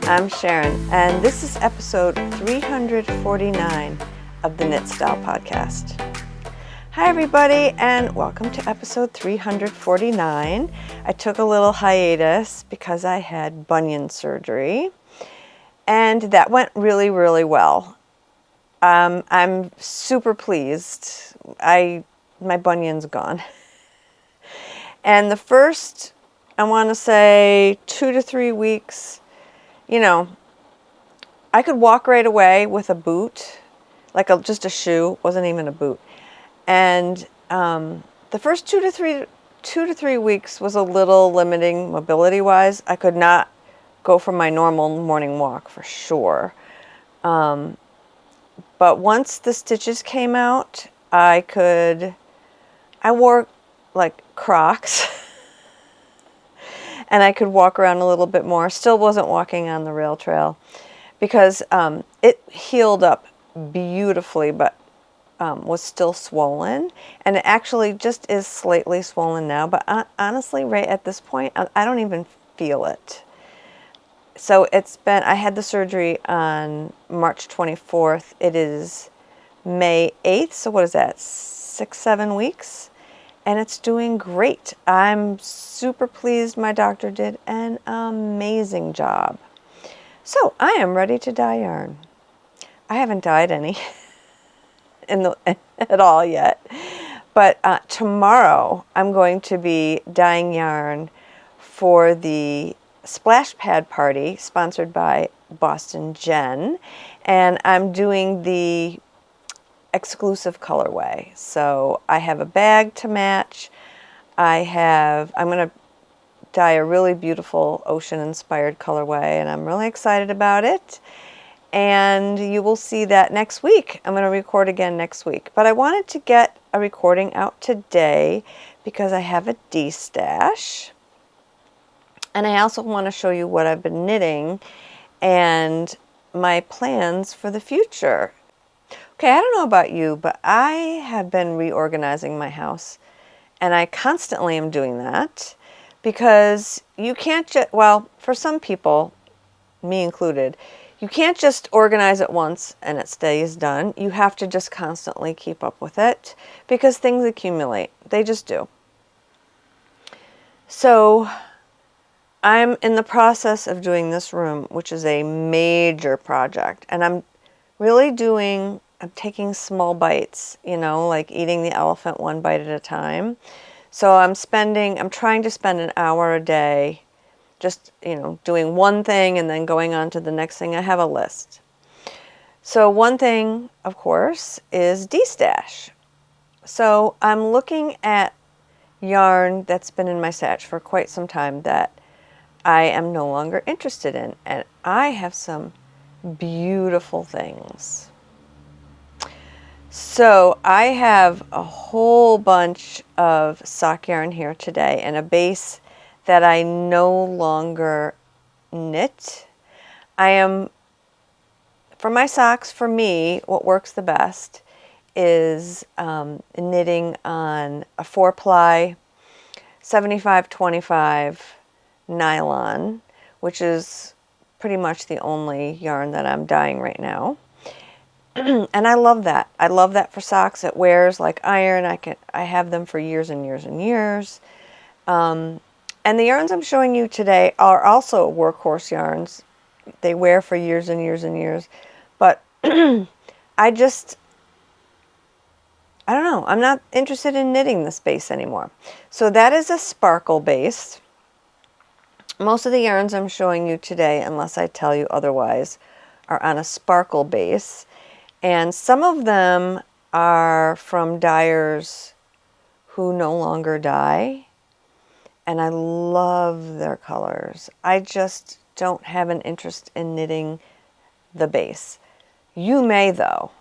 I'm Sharon, and this is episode 349 of the Knit Style Podcast. Hi everybody, and welcome to episode 349. I took a little hiatus because I had bunion surgery, and that went really, really well. I'm super pleased. My bunion's gone. And the first, I want to say 2 to 3 weeks, I could walk right away with a boot, like just a shoe, wasn't even a boot. And the first 2 to 3 weeks was a little limiting mobility-wise. I could not go for my normal morning walk for sure. But once the stitches came out, I wore like Crocs. And I could walk around a little bit more. Still wasn't walking on the rail trail because it healed up beautifully, but was still swollen. And it actually just is slightly swollen now. But honestly, right at this point, I don't even feel it. So I had the surgery on March 24th. It is May 8th. So what is that? 6-7 weeks? And it's doing great. I'm super pleased. My doctor did an amazing job. So I am ready to dye yarn. I haven't dyed any at all yet. But tomorrow I'm going to be dyeing yarn for the splash pad party sponsored by Boston Jen. And I'm doing the exclusive colorway. So I have a bag to match. I'm going to dye a really beautiful ocean inspired colorway, and I'm really excited about it. And you will see that next week. I'm going to record again next week. But I wanted to get a recording out today because I have a destash. And I also want to show you what I've been knitting and my plans for the future. Okay, I don't know about you, but I have been reorganizing my house, and I constantly am doing that because you can't just, well, for some people, me included, you can't just organize it once and it stays done. You have to just constantly keep up with it because things accumulate. They just do. So I'm in the process of doing this room, which is a major project, and I'm taking small bites, like eating the elephant one bite at a time. So I'm trying to spend an hour a day just, doing one thing and then going on to the next thing. I have a list. So one thing, of course, is destash. So I'm looking at yarn that's been in my stash for quite some time that I am no longer interested in. And I have some beautiful things. So I have a whole bunch of sock yarn here today and a base that I no longer knit. For my socks, for me, what works the best is knitting on a 4-ply 75-25 nylon, which is pretty much the only yarn that I'm dyeing right now. And I love that. I love that for socks. It wears like iron. I have them for years and years and years. And the yarns I'm showing you today are also workhorse yarns. They wear for years and years and years. But I don't know. I'm not interested in knitting this base anymore. So that is a sparkle base. Most of the yarns I'm showing you today, unless I tell you otherwise, are on a sparkle base. And some of them are from dyers who no longer dye. And I love their colors. I just don't have an interest in knitting the base. You may, though.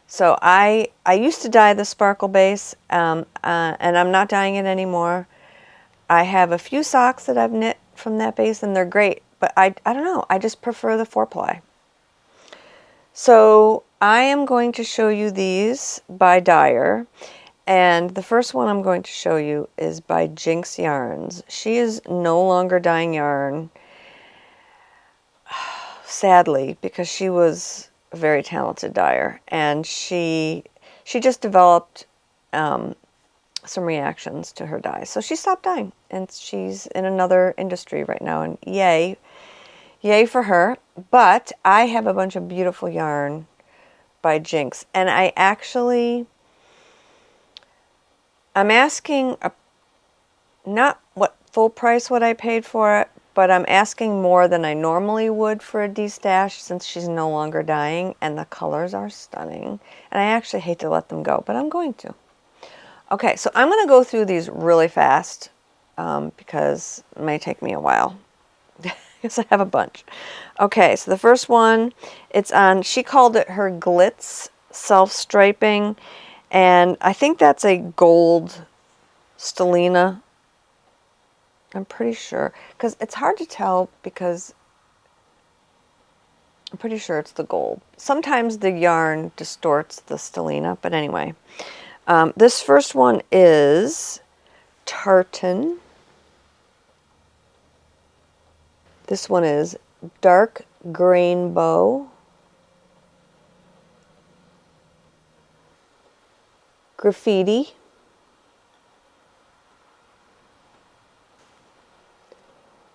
So I used to dye the sparkle base, and I'm not dyeing it anymore. I have a few socks that I've knit from that base, and they're great. But I don't know. I just prefer the 4-ply. So I am going to show you these by dyer, and the first one I'm going to show you is by Jinx Yarns. She is no longer dyeing yarn. sadly, because she was a very talented dyer, and she just developed some reactions to her dye. So she stopped dyeing, and she's in another industry right now, and yay for her. But I have a bunch of beautiful yarn by Jinx, and I'm asking not what full price what I paid for it, but I'm asking more than I normally would for a Destash since she's no longer dyeing, and the colors are stunning. And I actually hate to let them go, but I'm going to. Okay, so I'm going to go through these really fast because it may take me a while because I have a bunch. Okay, so the first one, she called it her Glitz self-striping, and I think that's a gold stellina. I'm pretty sure, because it's hard to tell because I'm pretty sure it's the gold. Sometimes the yarn distorts the stellina, but anyway. This first one is tartan. This one is dark grainbow. Graffiti.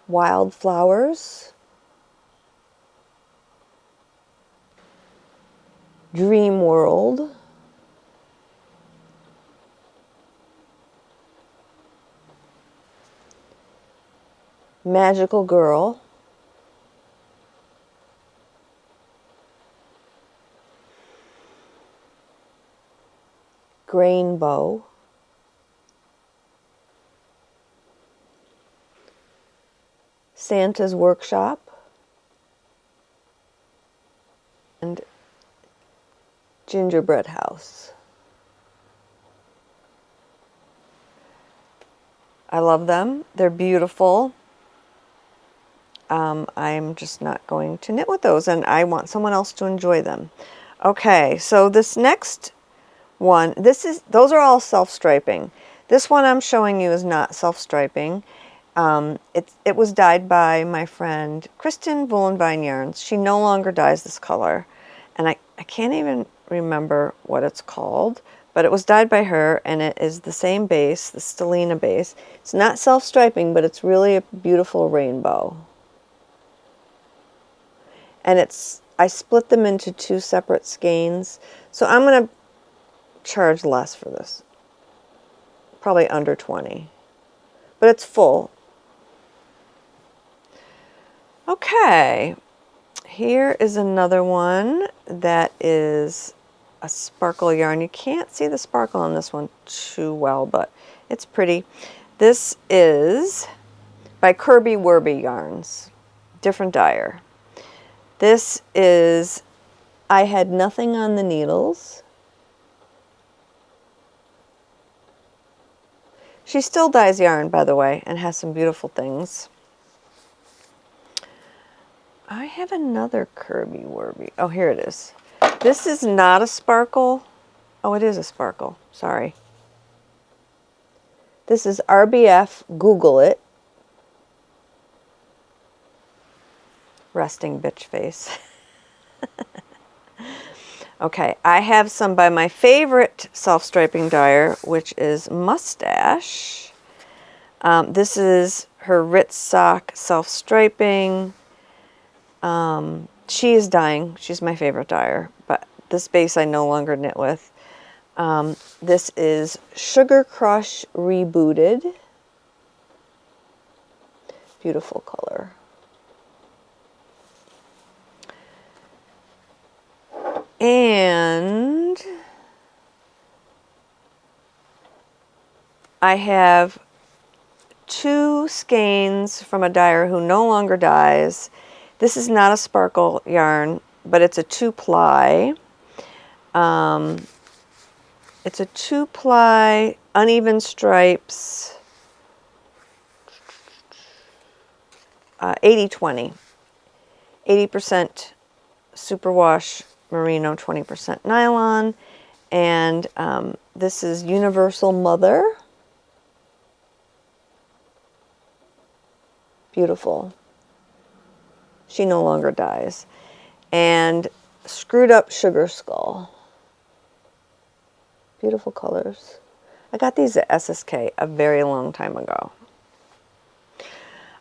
Wildflowers. Dream World. Magical Girl. Grainbow. Santa's Workshop. And Gingerbread House. I love them. They're beautiful. I'm just not going to knit with those, and I want someone else to enjoy them. Okay, so this next one, those are all self-striping. This one I'm showing you is not self-striping. It was dyed by my friend Kristen Woolenvine Yarns. She no longer dyes this color, and I can't even remember what it's called, but it was dyed by her, and it is the same base, the stellina base. It's not self-striping, but it's really a beautiful rainbow. And I split them into 2 separate skeins, so I'm going to charge less for this, probably under 20, but it's full. Okay, here is another one that is a sparkle yarn. You can't see the sparkle on this one too well, but it's pretty. This is by Kirby Werby Yarns, different dyer. This is I Had Nothing on the Needles. She still dyes yarn, by the way, and has some beautiful things. I have another Kirby Werby. Oh, here it is. This is not a sparkle. Oh, it is a sparkle. Sorry. This is RBF Google It. Resting bitch face. Okay, I have some by my favorite self-striping dyer, which is Mustache. This is her Ritz sock self-striping. She is dyeing. She's my favorite dyer, but this base I no longer knit with. This is Sugar Crush Rebooted. Beautiful color. And I have 2 skeins from a dyer who no longer dyes. This is not a sparkle yarn, but it's a 2-ply. It's a 2-ply uneven stripes, 80-20. 80% superwash merino, 20% nylon. And this is Universal Mother. Beautiful. She no longer dies. And Screwed Up Sugar Skull. Beautiful colors. I got these at SSK a very long time ago.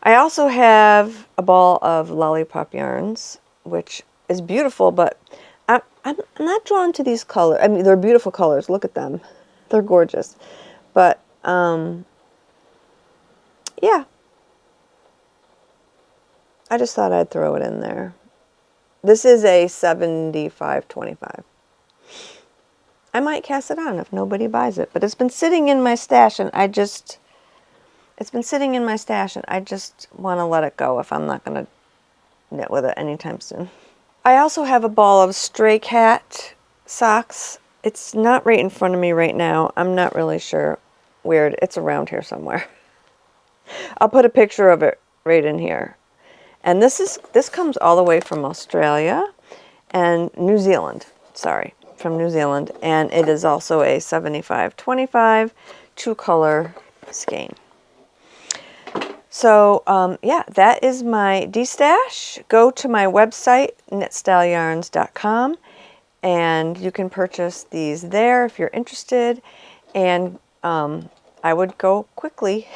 I also have a ball of lollipop yarns, which is beautiful, but I'm not drawn to these colors. I mean, they're beautiful colors. Look at them. They're gorgeous. But, yeah. I just thought I'd throw it in there. This is a 75/25. I might cast it on if nobody buys it, but it's been sitting in my stash, and it's been sitting in my stash, and I just want to let it go if I'm not going to knit with it anytime soon. I also have a ball of Stray Cat socks. It's not right in front of me right now. I'm not really sure where it's around here somewhere. I'll put a picture of it right in here. And this comes all the way from Australia and New Zealand. Sorry, from New Zealand. And it is also a 75/25 2-color skein. So, yeah, that is my Destash. Go to my website, knitstyleryarns.com, and you can purchase these there if you're interested. And I would go quickly.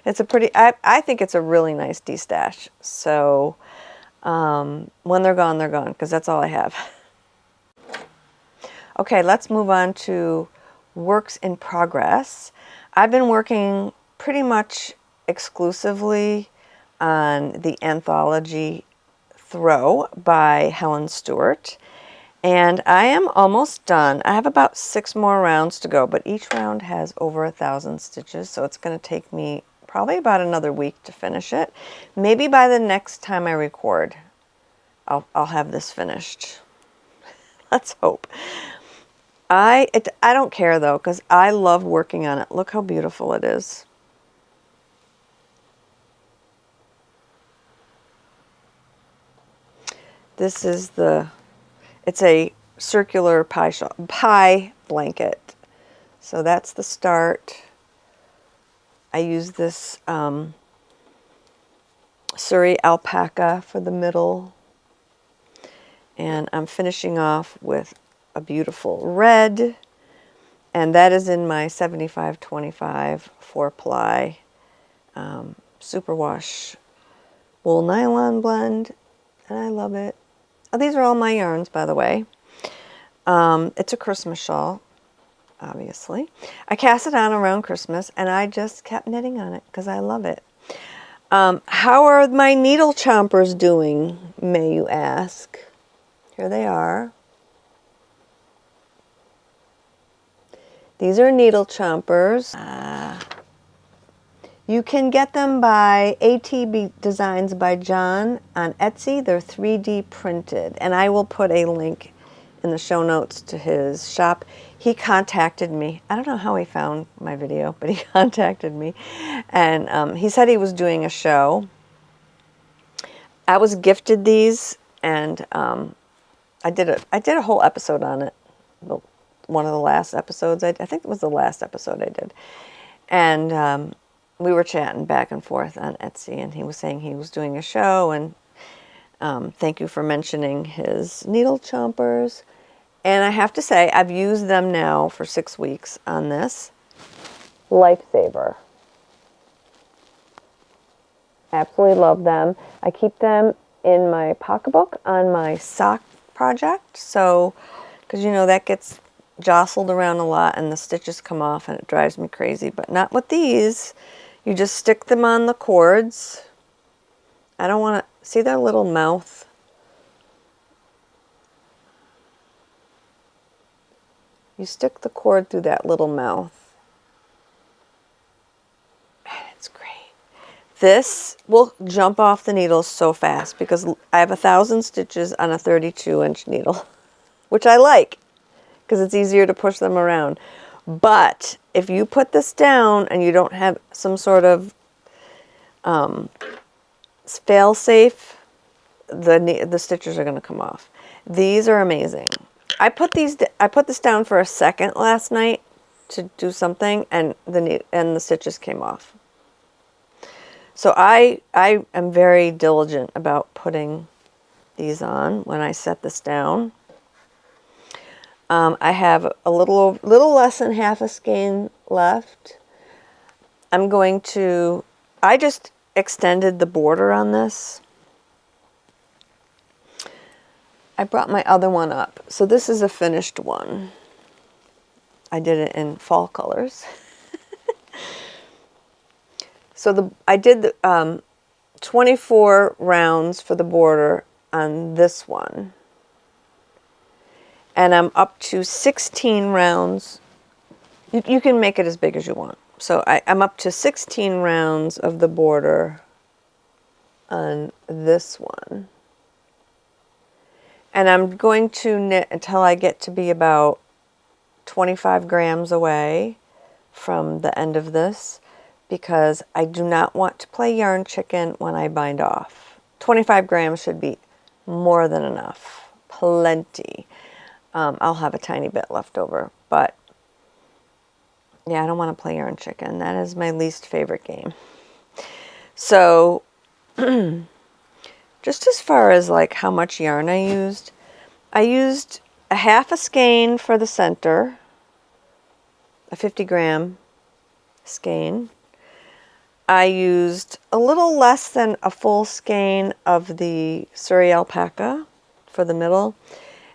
It's a pretty, I think it's a really nice Destash. So, when they're gone, because that's all I have. Okay, let's move on to works in progress. I've been working pretty much exclusively on the Anthology Throw by Helen Stewart. And I am almost done. I have about 6 more rounds to go, but each round has over 1,000 stitches, so it's going to take me probably about another week to finish it. Maybe by the next time I record, I'll have this finished. Let's hope. I don't care though, because I love working on it. Look how beautiful it is. This is it's a circular pie blanket. So that's the start. I use this Surrey alpaca for the middle. And I'm finishing off with a beautiful red. And that is in my 75/25 4-ply superwash wool nylon blend. And I love it. Oh, these are all my yarns, by the way. It's a Christmas shawl, obviously. I cast it on around Christmas, and I just kept knitting on it because I love it. How are my needle chompers doing, may you ask? Here they are. These are needle chompers. You can get them by ATDesigns by John on Etsy. They're 3D printed, and I will put a link in the show notes to his shop. He contacted me. I don't know how he found my video, but he contacted me, and he said he was doing a show. I was gifted these, and I did a whole episode on it. One of the last episodes. I think it was the last episode I did, and we were chatting back and forth on Etsy, and he was saying he was doing a show, and thank you for mentioning his needle chompers. And I have to say, I've used them now for 6 weeks on this. Lifesaver. Absolutely love them. I keep them in my pocketbook on my sock project, so, because you know that gets jostled around a lot and the stitches come off and it drives me crazy, but not with these. You just stick them on the cords. I don't want to see their little mouth. You stick the cord through that little mouth. And it's great. This will jump off the needle so fast because I have 1,000 stitches on a 32-inch needle, which I like because it's easier to push them around. But if you put this down and you don't have some sort of fail-safe, the stitches are going to come off. These are amazing. I put this down for a second last night to do something, and the stitches came off. So I am very diligent about putting these on when I set this down. I have a little less than half a skein left. I'm going to, I just extended the border on this. I brought my other one up. So this is a finished one. I did it in fall colors. So I did the 24 rounds for the border on this one. And I'm up to 16 rounds. You can make it as big as you want. So I'm up to 16 rounds of the border on this one. And I'm going to knit until I get to be about 25 grams away from the end of this, because I do not want to play yarn chicken when I bind off. 25 grams should be more than enough. Plenty. I'll have a tiny bit left over, but yeah, I don't want to play yarn chicken. That is my least favorite game. So just as far as like how much yarn I used a half a skein for the center, a 50-gram skein. I used a little less than a full skein of the Surrey alpaca for the middle.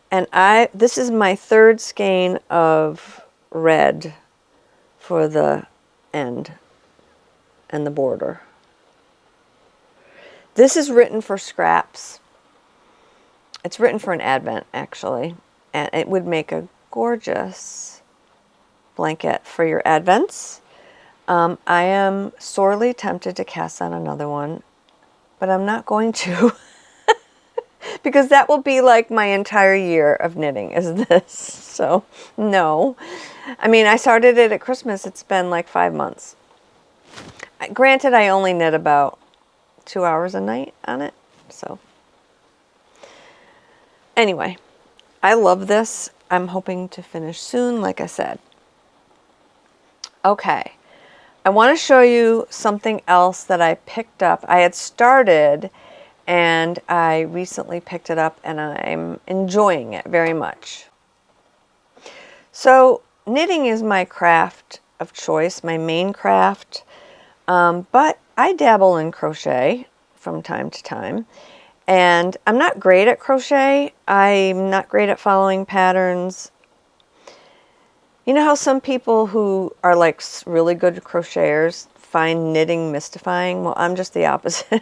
And this is my third skein of red for the end and the border. This is written for scraps. It's written for an advent, actually, and it would make a gorgeous blanket for your advents. I am sorely tempted to cast on another one, but I'm not going to because that will be like my entire year of knitting is this. So no, I mean, I started it at Christmas. It's been like 5 months. Granted, I only knit about 2 hours a night on it. So anyway, I love this. I'm hoping to finish soon, like I said. Okay. I want to show you something else that I picked up. I had started and I recently picked it up and I'm enjoying it very much. So knitting is my craft of choice, my main craft, but I dabble in crochet from time to time. And I'm not great at crochet. I'm not great at following patterns. You know how some people who are like really good crocheters find knitting mystifying? Well, I'm just the opposite.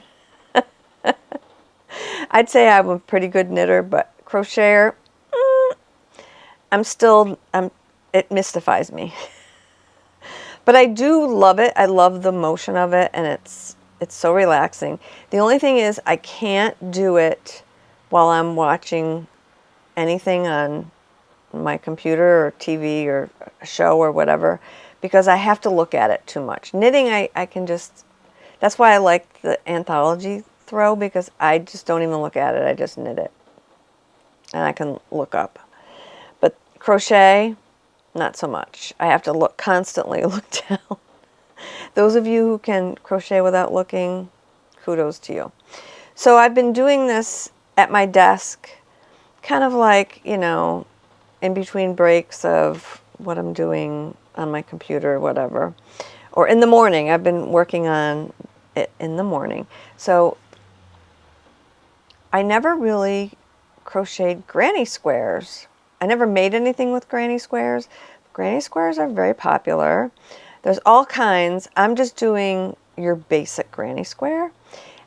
I'd say I'm a pretty good knitter, but crocheter, it mystifies me. But I do love it. I love the motion of it, and it's so relaxing. The only thing is I can't do it while I'm watching anything on my computer or TV or a show or whatever, because I have to look at it too much. Knitting, I can just, that's why I like the Anthology throw, because I just don't even look at it. I just knit it. And I can look up. But crochet, not so much. I have to constantly look down. Those of you who can crochet without looking, kudos to you. So I've been doing this at my desk, kind of like, you know, in between breaks of what I'm doing on my computer or whatever. Or in the morning. I've been working on it in the morning. So I never really crocheted granny squares. I never made anything with granny squares. Granny squares are very popular. There's all kinds. I'm just doing your basic granny square.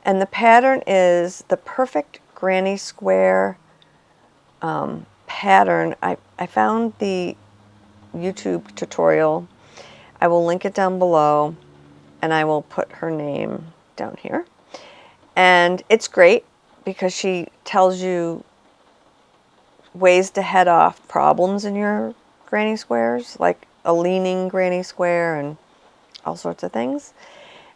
And the pattern is the perfect granny square pattern. I found the YouTube tutorial. I will link it down below, and I will put her name down here. And it's great because she tells you ways to head off problems in your granny squares, like a leaning granny square and all sorts of things,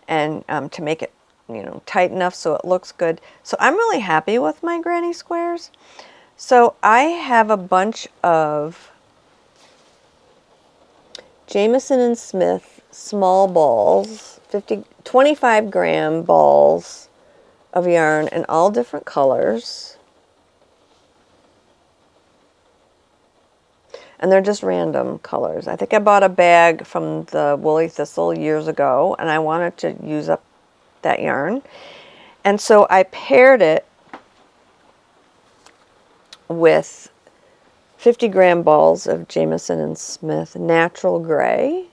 and to make it, you know, tight enough so it looks good. So I'm really happy with my granny squares. So I have a bunch of Jamieson and Smith small balls, 25-gram balls of yarn in all different colors. And they're just random colors. I think I bought a bag from the Woolly Thistle years ago, and I wanted to use up that yarn. And so I paired it with 50-gram balls of Jamieson & Smith Natural Gray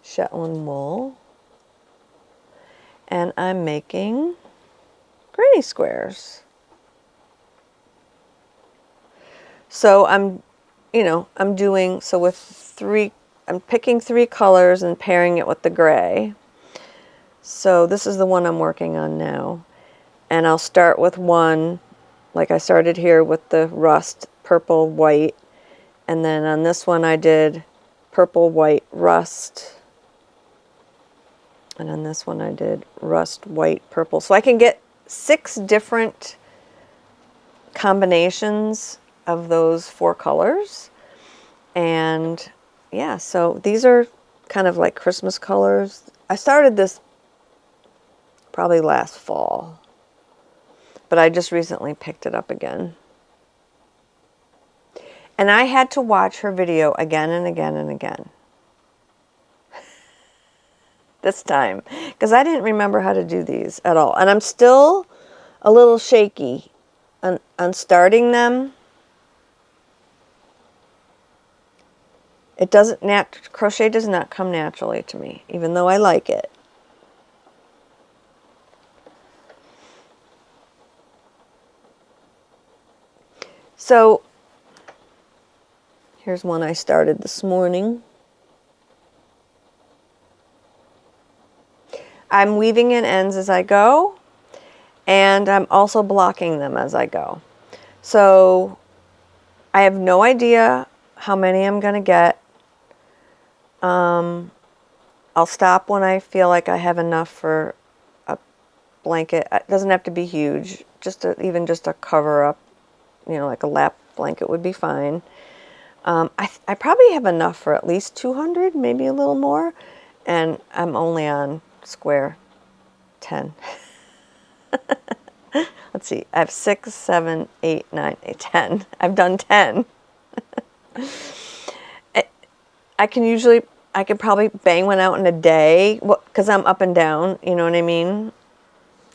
Shetland wool. And I'm making granny squares. So I'm picking 3 colors and pairing it with the gray. So this is the one I'm working on now. And I'll start with one, like I started here with the rust, purple, white. And then on this one I did purple, white, rust. And on this one I did rust, white, purple. So I can get 6 different combinations of those 4 colors. And yeah, so these are kind of like Christmas colors. I started this probably last fall, but I just recently picked it up again. And I had to watch her video again and again and again this time, because I didn't remember how to do these at all. And I'm still a little shaky on starting them. Crochet does not come naturally to me, even though I like it. So here's one I started this morning. I'm weaving in ends as I go, and I'm also blocking them as I go. So I have no idea how many I'm going to get. I'll stop when I feel like I have enough for a blanket. It doesn't have to be huge, even just a cover up, like a lap blanket would be fine. I probably have enough for at least 200, maybe a little more, and I'm only on square 10. Let's see, I have 6, 7, 8, 9, 10. I've done 10. I could probably bang one out in a day, because I'm up and down, you know what I mean?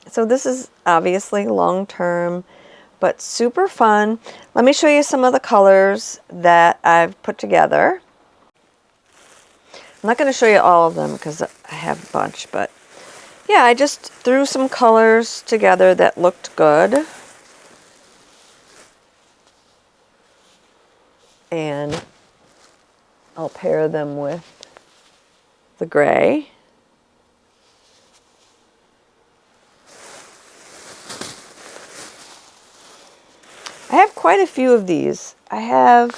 So this is obviously long term, but super fun. Let me show you some of the colors that I've put together. I'm not going to show you all of them because I have a bunch, but yeah, I just threw some colors together that looked good. And I'll pair them with the gray. I have quite a few of these. I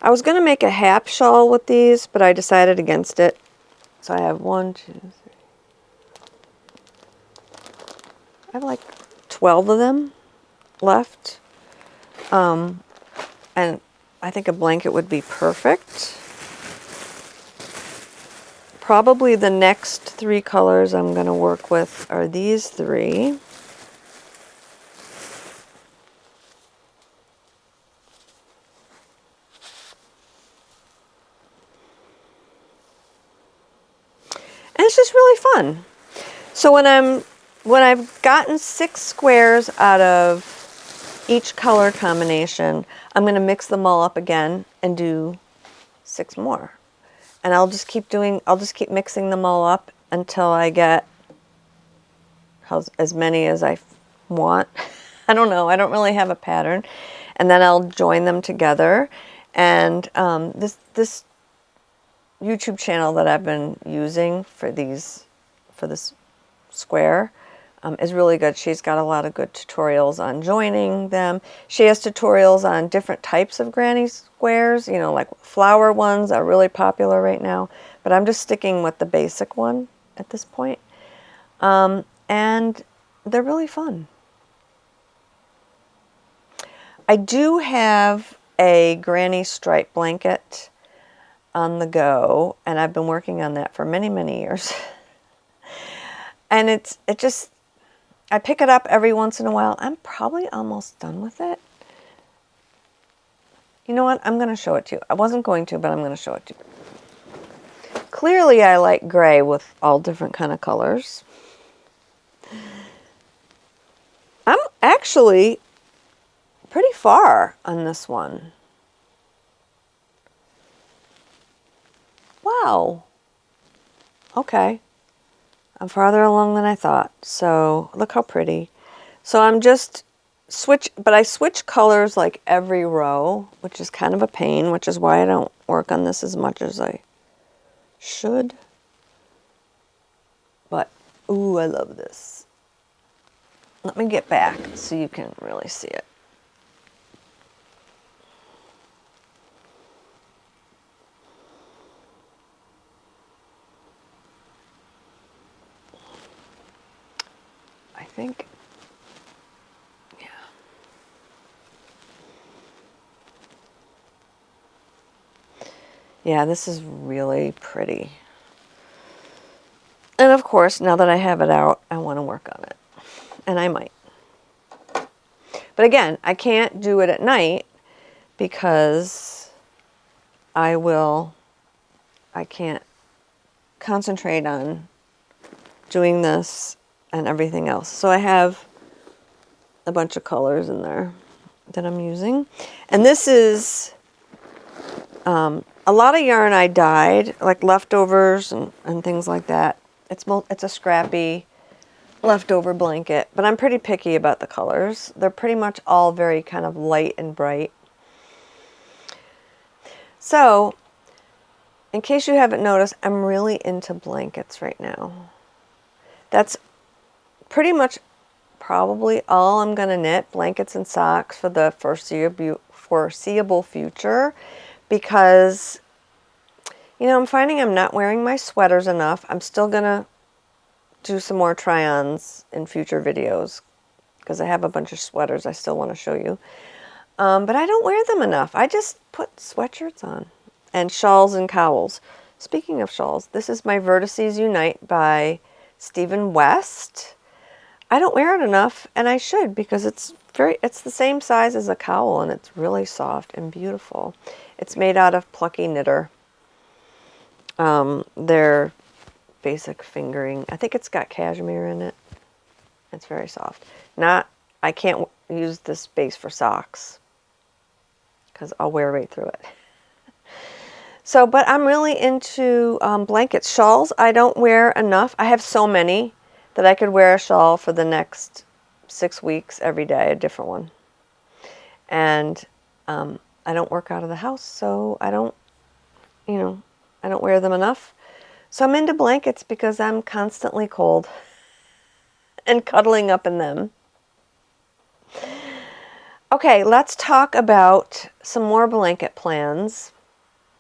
was going to make a hap shawl with these, but I decided against it. So I have 1, 2, 3. I have like 12 of them left. And I think a blanket would be perfect. Probably the next 3 colors I'm going to work with are these 3. And it's just really fun. So when I've gotten 6 squares out of each color combination, I'm going to mix them all up again and do 6 more. And I'll just keep mixing them all up until I get as many as I want. I don't know. I don't really have a pattern. And then I'll join them together. And this YouTube channel that I've been using for this square is really good. She's got a lot of good tutorials on joining them. She has tutorials on different types of granny squares, like flower ones are really popular right now, but I'm just sticking with the basic one at this point. And they're really fun. I do have a granny stripe blanket on the go, and I've been working on that for many, many years. And it just, I pick it up every once in a while. I'm probably almost done with it. You know what? I'm going to show it to you. I wasn't going to, but I'm going to show it to you. Clearly, I like gray with all different kind of colors. I'm actually pretty far on this one. Wow. Okay. I'm farther along than I thought. So look how pretty. So I'm just but I switch colors like every row, which is kind of a pain, which is why I don't work on this as much as I should. But, ooh, I love this. Let me get back so you can really see it. I think, yeah. Yeah, this is really pretty. And of course, now that I have it out, I want to work on it. And I might. But again, I can't do it at night because I can't concentrate on doing this and everything else. So I have a bunch of colors in there that I'm using. And this is a lot of yarn I dyed, like leftovers and things like that. It's a scrappy leftover blanket, but I'm pretty picky about the colors. They're pretty much all very kind of light and bright. So, in case you haven't noticed, I'm really into blankets right now. That's pretty much probably all I'm going to knit, blankets and socks for the foreseeable future, because, you know, I'm finding I'm not wearing my sweaters enough. I'm still going to do some more try-ons in future videos because I have a bunch of sweaters I still want to show you. But I don't wear them enough. I just put sweatshirts on and shawls and cowls. Speaking of shawls, this is my Vertices Unite by Stephen West. I don't wear it enough, and I should, because it's the same size as a cowl, and it's really soft and beautiful. It's made out of Plucky Knitter. Their basic fingering. I think it's got cashmere in it. It's very soft. I can't use this base for socks because I'll wear right through it. So, but I'm really into blankets. Shawls, I don't wear enough. I have so many that I could wear a shawl for the next 6 weeks every day, a different one. And I don't work out of the house, so I don't wear them enough. So I'm into blankets because I'm constantly cold and cuddling up in them. Okay, let's talk about some more blanket plans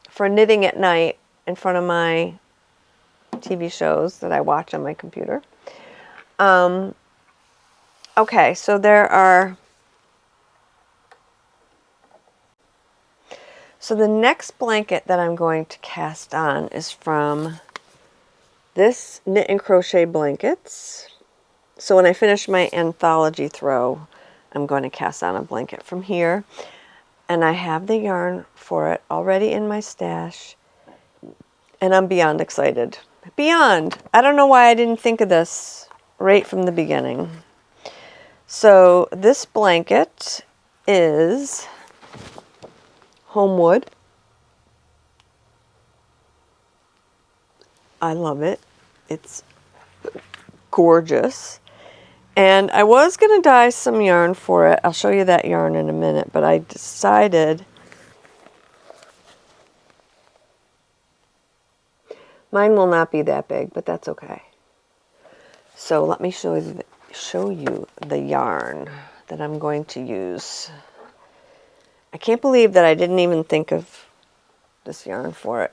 for knitting at night in front of my TV shows that I watch on my computer. Okay, so so the next blanket that I'm going to cast on is from this Knit and Crochet Blankets. So when I finish my Anthology throw, I'm going to cast on a blanket from here. And I have the yarn for it already in my stash. And I'm beyond excited. Beyond! I don't know why I didn't think of this right from the beginning. So this blanket is Homewood. I love it. It's gorgeous. And I was going to dye some yarn for it. I'll show you that yarn in a minute, but I decided mine will not be that big, but that's okay. So let me show you the yarn that I'm going to use. I can't believe that I didn't even think of this yarn for it.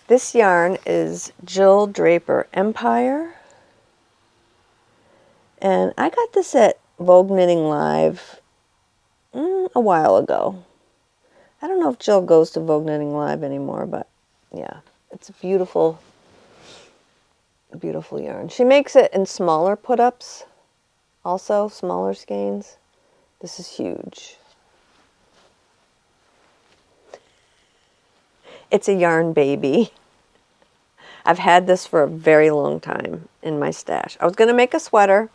This yarn is Jill Draper Empire. And I got this at Vogue Knitting Live a while ago. I don't know if Jill goes to Vogue Knitting Live anymore, but yeah, it's a beautiful, beautiful yarn. She makes it in smaller put-ups, also smaller skeins. This is huge. It's a yarn baby. I've had this for a very long time in my stash. I was going to make a sweater,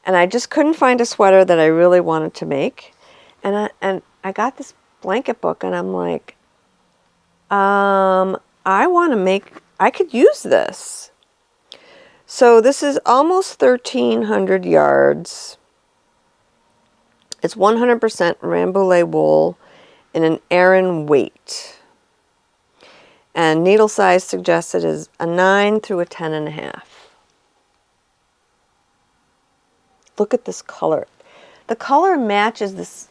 and I just couldn't find a sweater that I really wanted to make. And I got this blanket book, and I'm like, I could use this. So this is almost 1,300 yards. It's 100% Rambouillet wool in an Aran weight. And needle size suggested is a 9 through a 10.5. Look at this color. The color matches this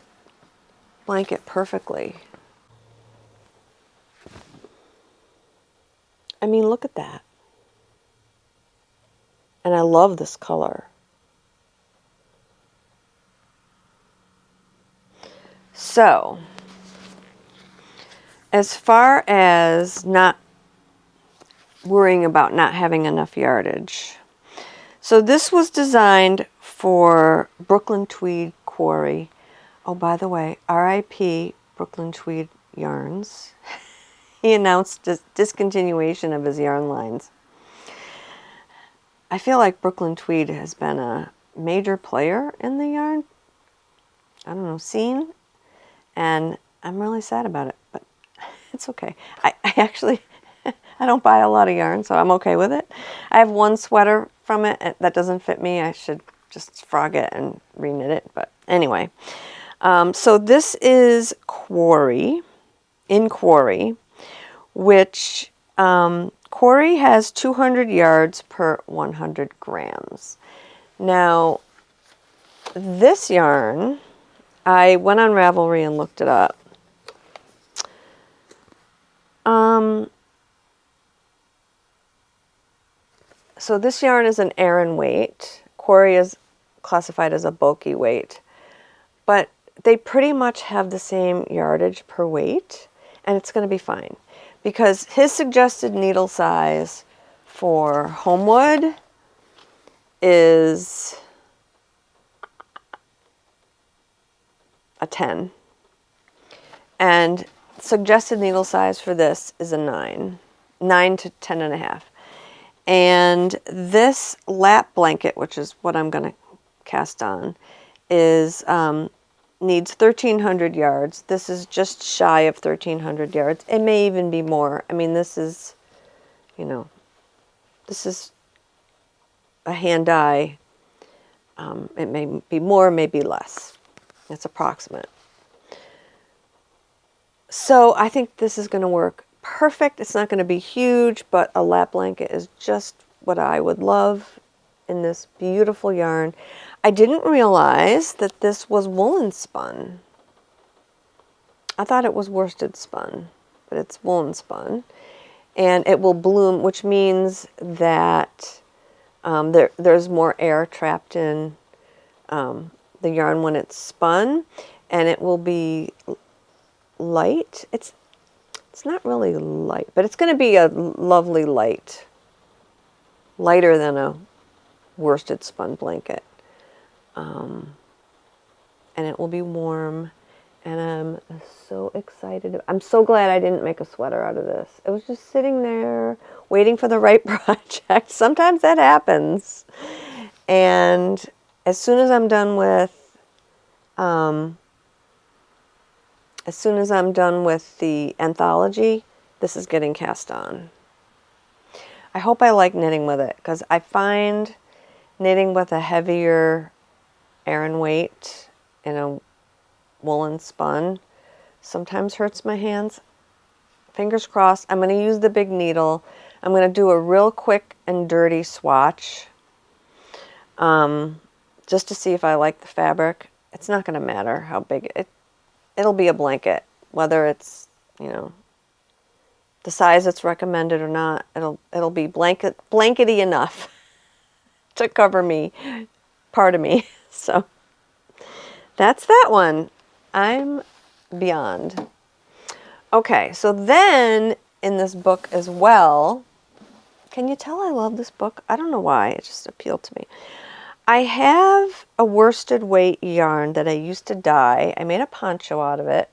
blanket perfectly. I mean, look at that. And I love this color. So, as far as not worrying about not having enough yardage. So this was designed for Brooklyn Tweed Quarry. Oh, by the way, RIP Brooklyn Tweed Yarns. He announced discontinuation of his yarn lines. I feel like Brooklyn Tweed has been a major player in the yarn, I don't know, scene, and I'm really sad about it, but it's okay. I actually, I don't buy a lot of yarn, so I'm okay with it. I have one sweater from it that doesn't fit me. I should just frog it and reknit it, but anyway. So this is Quarry, in Quarry, which Quarry has 200 yards per 100 grams. Now, this yarn, I went on Ravelry and looked it up. So this yarn is an Aran weight. Quarry is classified as a bulky weight. But they pretty much have the same yardage per weight, and it's going to be fine. Because his suggested needle size for Homewood is a 10. And suggested needle size for this is a 9 to 10.5. And this lap blanket, which is what I'm going to cast on, is needs 1,300 yards. This is just shy of 1,300 yards. It may even be more. I mean, this is, you know, this is a hand dye. It may be more, may be less. It's approximate. So I think this is going to work perfect. It's not going to be huge, but a lap blanket is just what I would love in this beautiful yarn. I didn't realize that this was woolen spun. I thought it was worsted spun, but it's woolen spun. And it will bloom, which means that there's more air trapped in the yarn when it's spun, and it will be light. It's not really light, but it's going to be a lovely light, lighter than a worsted spun blanket. And it will be warm, and I'm so excited. I'm so glad I didn't make a sweater out of this. It was just sitting there waiting for the right project. Sometimes that happens. And as soon as I'm done with the Anthology, this is getting cast on. I hope I like knitting with it, because I find knitting with a heavier Aran weight in a woolen spun sometimes hurts my hands. Fingers crossed. I'm going to use the big needle. I'm going to do a real quick and dirty swatch just to see if I like the fabric. It's not going to matter how big it'll be a blanket, whether it's, you know, the size that's recommended or not. It'll be blankety enough to cover me, part of me. So that's that one. I'm beyond. Okay, so then in this book as well, can you tell I love this book? I don't know why, it just appealed to me. I have a worsted weight yarn that I used to dye. I made a poncho out of it,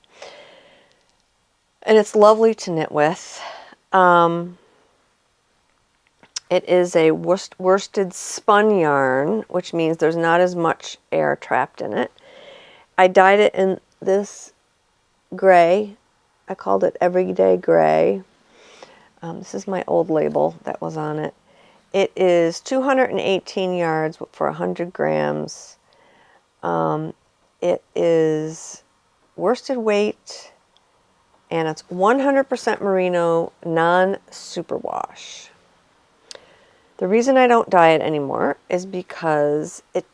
and it's lovely to knit with. It is a worsted spun yarn, which means there's not as much air trapped in it. I dyed it in this gray. I called it Everyday Gray. This is my old label that was on it. It is 218 yards for 100 grams. It is worsted weight, and it's 100% merino, non-superwash. The reason I don't dye it anymore is because it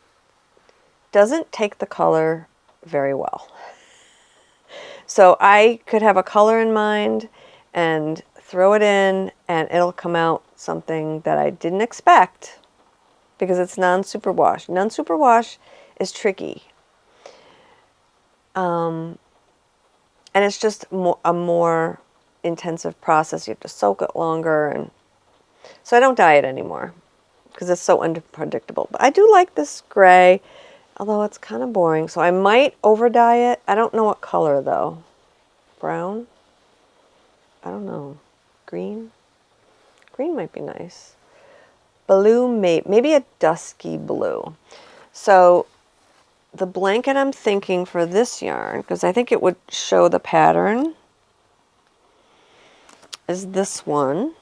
doesn't take the color very well. So I could have a color in mind and throw it in, and it'll come out something that I didn't expect because it's non-superwash. Non-superwash is tricky. And it's just a more intensive process. You have to soak it longer, and so I don't dye it anymore because it's so unpredictable. But I do like this gray, although it's kind of boring. So I might over dye it. I don't know what color though. Brown? I don't know. Green? Green might be nice. Blue, maybe a dusky blue. So the blanket I'm thinking for this yarn, because I think it would show the pattern, is this one.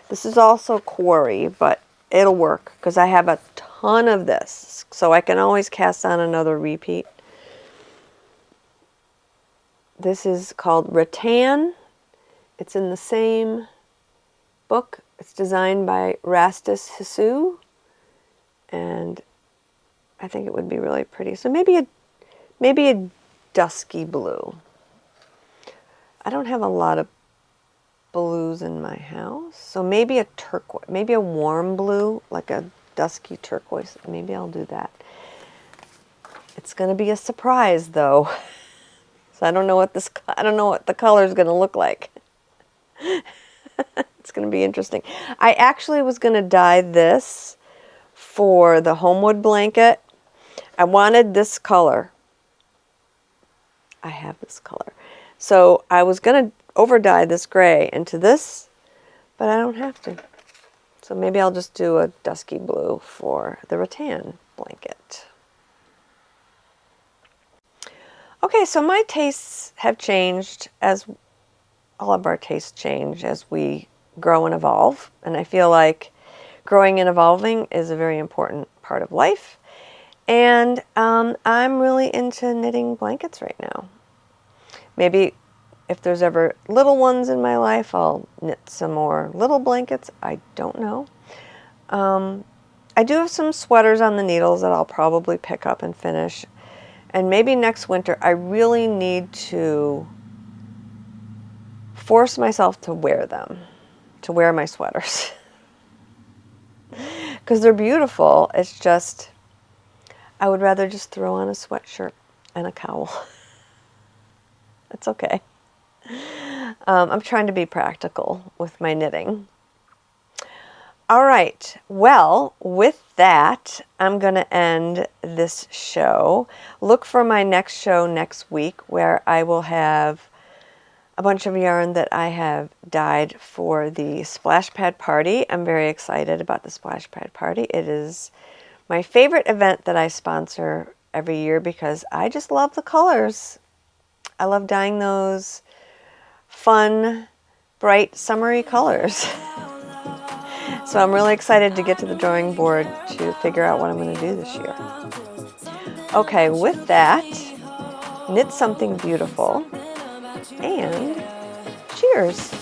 This is also quarry, but it'll work because I have a ton of this, so I can always cast on another repeat. This is called Rattan. It's in the same book. It's designed by Rastus Hisu, and I think it would be really pretty. So maybe a dusky blue. I don't have a lot of blues in my house, so maybe a turquoise, maybe a warm blue, like a dusky turquoise. Maybe I'll do that. It's going to be a surprise though. So I don't know what the color is going to look like. It's going to be interesting. I actually was going to dye this for the Homewood blanket. I wanted this color. I have this color. So I was going to over dye this gray into this, but I don't have to. So maybe I'll just do a dusky blue for the rattan blanket. Okay, so my tastes have changed, as all of our tastes change as we grow and evolve. And I feel like growing and evolving is a very important part of life. And I'm really into knitting blankets right now. Maybe if there's ever little ones in my life, I'll knit some more little blankets. I don't know. I do have some sweaters on the needles that I'll probably pick up and finish. And maybe next winter, I really need to force myself to wear them, to wear my sweaters. Because they're beautiful. It's just, I would rather just throw on a sweatshirt and a cowl. It's okay. I'm trying to be practical with my knitting. All right, well, with that, I'm going to end this show. Look for my next show next week, where I will have a bunch of yarn that I have dyed for the Splash Pad Party. I'm very excited about the Splash Pad Party. It is my favorite event that I sponsor every year because I just love the colors. I love dyeing those fun, bright, summery colors. So I'm really excited to get to the drawing board to figure out what I'm going to do this year. Okay, with that, knit something beautiful, and cheers!